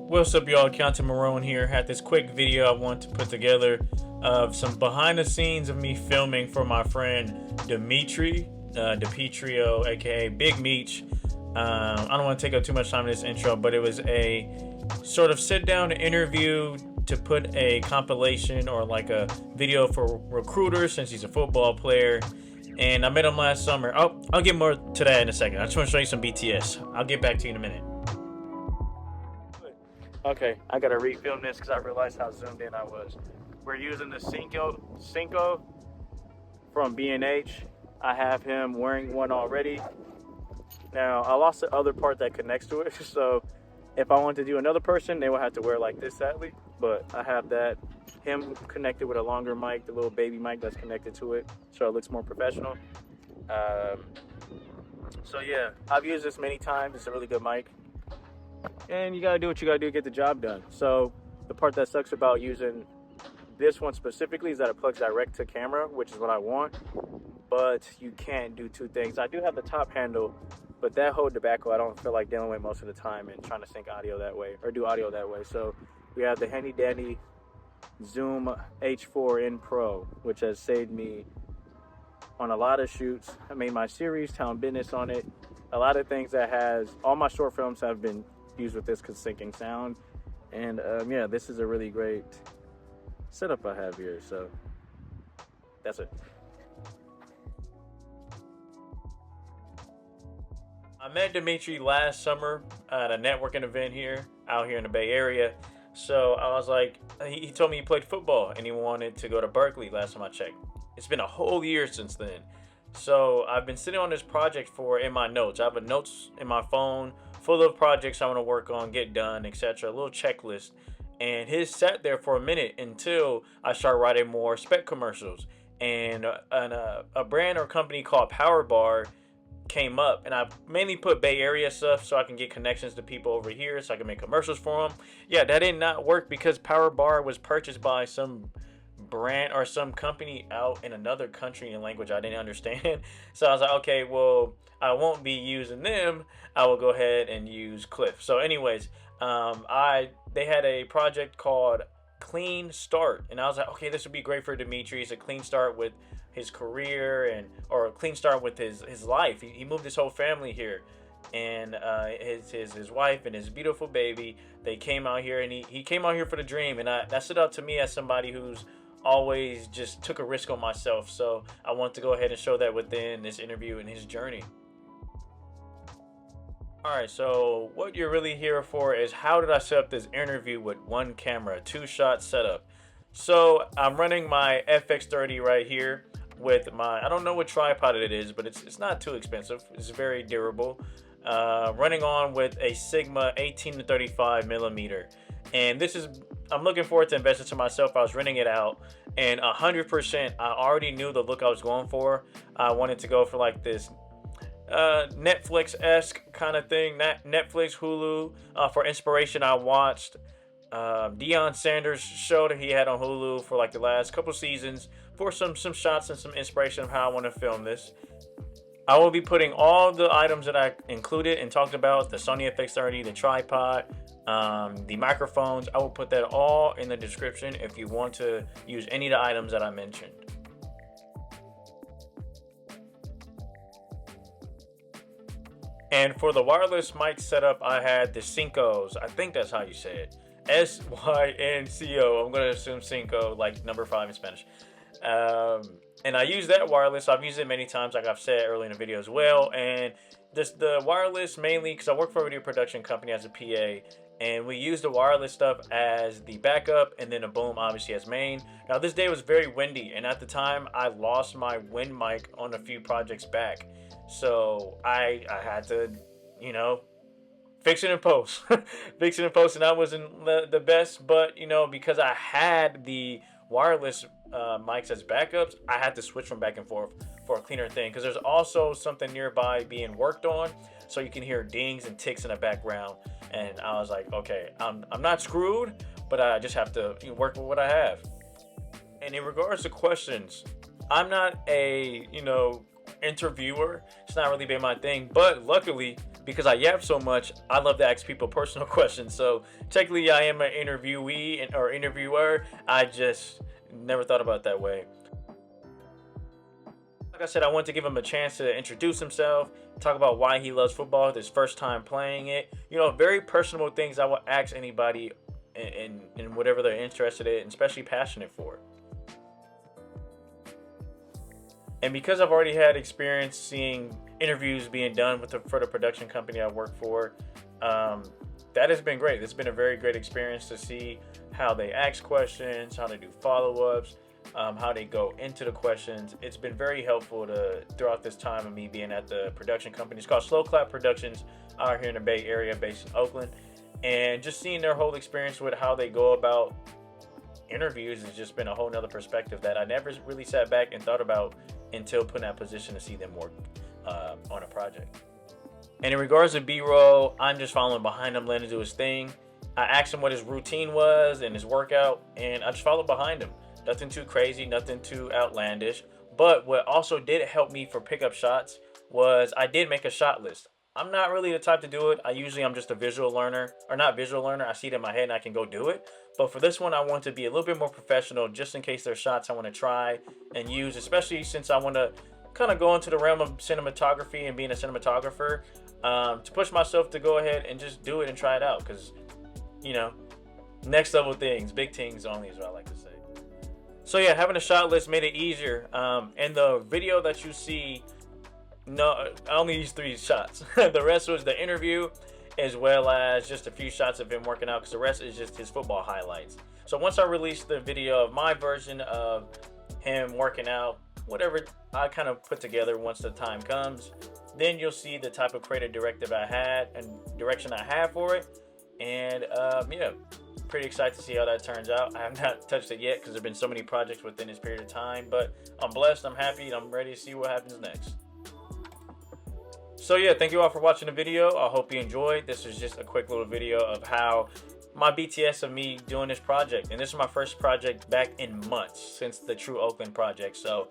What's up, y'all? Kiantemarron here. Had this quick video I want to put together of some behind the scenes of me filming for my friend Dimitri, DePietro, aka Big MEECH. I don't want to take up too much time in this intro, but it was a sort of sit down interview to put a compilation or like a video for recruiters since he's a football player. And I met him last summer. I'll get more to that in a second. I just want to show you some BTS. I'll get back to you in a minute. Okay, I gotta refilm this because I realized how zoomed in I was. We're using the Cinco from B&H. I have him wearing one already. Now, I lost the other part that connects to it, so if I want to do another person, they will have to wear like this, sadly. But I have that, him connected with a longer mic, the little baby mic that's connected to it, so it looks more professional. So yeah, I've used this many times. It's a really good mic. And you gotta do what you gotta do to get the job done. So the part that sucks about using this one specifically is that it plugs direct to camera, which is what I want, but you can't do two things. I do have the top handle, but that whole debacle I don't feel like dealing with most of the time and trying to sync audio that way or do audio that way. So we have the handy dandy Zoom H4N Pro, which has saved me on a lot of shoots. I made my series Town Business on it. A lot of things that has, all my short films have been used with this syncing sound. And yeah, this is a really great setup I have here. So that's it. I met Dimitri last summer at a networking event out here in the Bay Area. So I was like, he told me he played football and he wanted to go to Berkeley last time I checked. It's been a whole year since then. So I've been sitting on this project in my notes. I have a notes in my phone full of projects I want to work on, get done, etc. A little checklist. And his sat there for a minute until I started writing more spec commercials. And a brand or company called Power Bar came up, and I mainly put Bay Area stuff so I can get connections to people over here so I can make commercials for them. Yeah, that did not work because Power Bar was purchased by some brand or some company out in another country in a language I didn't understand. So I was like, okay, well, I won't be using them. I will go ahead and use Cliff. So anyways, they had a project called Clean Start, and I was like, okay, this would be great for Dimitri. It's a clean start with his career or a clean start with his life. He moved his whole family here, and his wife and his beautiful baby, they came out here, and he came out here for the dream. And that stood out to me as somebody who's always just took a risk on myself. So I want to go ahead and show that within this interview and his journey. Alright, so what you're really here for is how did I set up this interview with one camera, 2-shot setup. So I'm running my FX30 right here with I don't know what tripod it is, but it's not too expensive. It's very durable. Running on with a Sigma 18 to 35 millimeter. And I'm looking forward to investing to myself. I was renting it out, and 100%, I already knew the look I was going for. I wanted to go for like this Netflix-esque kind of thing. Netflix, Hulu. For inspiration, I watched Deion Sanders' show that he had on Hulu for like the last couple seasons for some shots and some inspiration of how I want to film this. I will be putting all the items that I included and talked about, the Sony FX30, the tripod, the microphones. I will put that all in the description if you want to use any of the items that I mentioned. And for the wireless mic setup, I had the Syncos. I think that's how you say it. Synco. I'm going to assume Cinco, like number 5 in Spanish. And I use that wireless. I've used it many times, like I've said earlier in the video as well. And the wireless mainly because I work for a video production company as a PA. And we use the wireless stuff as the backup and then a boom obviously as main. Now this day was very windy, and at the time I lost my wind mic on a few projects back. So I had to, fix it in post. Fix it in post, and that wasn't the best, but because I had the wireless mics as backups, I had to switch from back and forth for a cleaner thing, because there's also something nearby being worked on, so you can hear dings and ticks in the background. And I was like, okay, I'm not screwed, but I just have to work with what I have. And in regards to questions, I'm not a interviewer. It's not really been my thing, but luckily because I yap so much, I love to ask people personal questions. So technically, I am an interviewee or interviewer. I just never thought about it that way. Like I said, I want to give him a chance to introduce himself, talk about why he loves football, his first time playing it. You know, very personal things I would ask anybody in whatever they're interested in, especially passionate for. And because I've already had experience seeing interviews being done for the production company I work for, that has been great. It's been a very great experience to see how they ask questions, how they do follow-ups, how they go into the questions. It's been very helpful throughout this time of me being at the production company. It's called Slow Clap Productions out here in the Bay Area, based in Oakland. And just seeing their whole experience with how they go about interviews has just been a whole nother perspective that I never really sat back and thought about until put in that position to see them work on a project. And in regards to B-roll, I'm just following behind him, letting him do his thing. I asked him what his routine was and his workout, and I just followed behind him. Nothing too crazy, nothing too outlandish. But what also did help me for pickup shots was I did make a shot list. I'm not really the type to do it. I'm just a visual learner, or not visual learner. I see it in my head and I can go do it. But for this one, I want to be a little bit more professional, just in case there's shots I want to try and use, especially since I want to kind of go into the realm of cinematography and being a cinematographer, to push myself to go ahead and just do it and try it out. Because, you know, next level things, big things only is what I like to say. So yeah, having a shot list made it easier. And the video that you see, no, I only used 3 shots. The rest was the interview, as well as just a few shots of him working out, because the rest is just his football highlights. So once I release the video of my version of him working out, whatever I kind of put together once the time comes, then you'll see the type of creative directive I had and direction I have for it. And yeah, pretty excited to see how that turns out. I have not touched it yet because there have been so many projects within this period of time, but I'm blessed, I'm happy, and I'm ready to see what happens next. So yeah, thank you all for watching the video. I hope you enjoyed. This is just a quick little video of how my BTS of me doing this project. And this is my first project back in months since the True Oakland project. So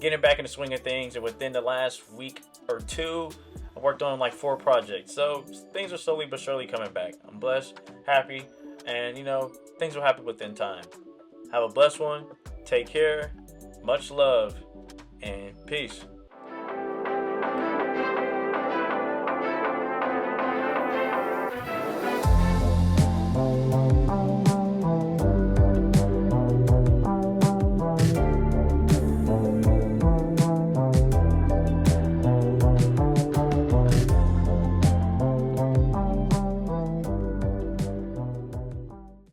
getting back in the swing of things, and within the last week or 2, I worked on like 4 projects. So things are slowly but surely coming back. I'm blessed, happy, and you know, things will happen within time. Have a blessed one. Take care. Much love and peace.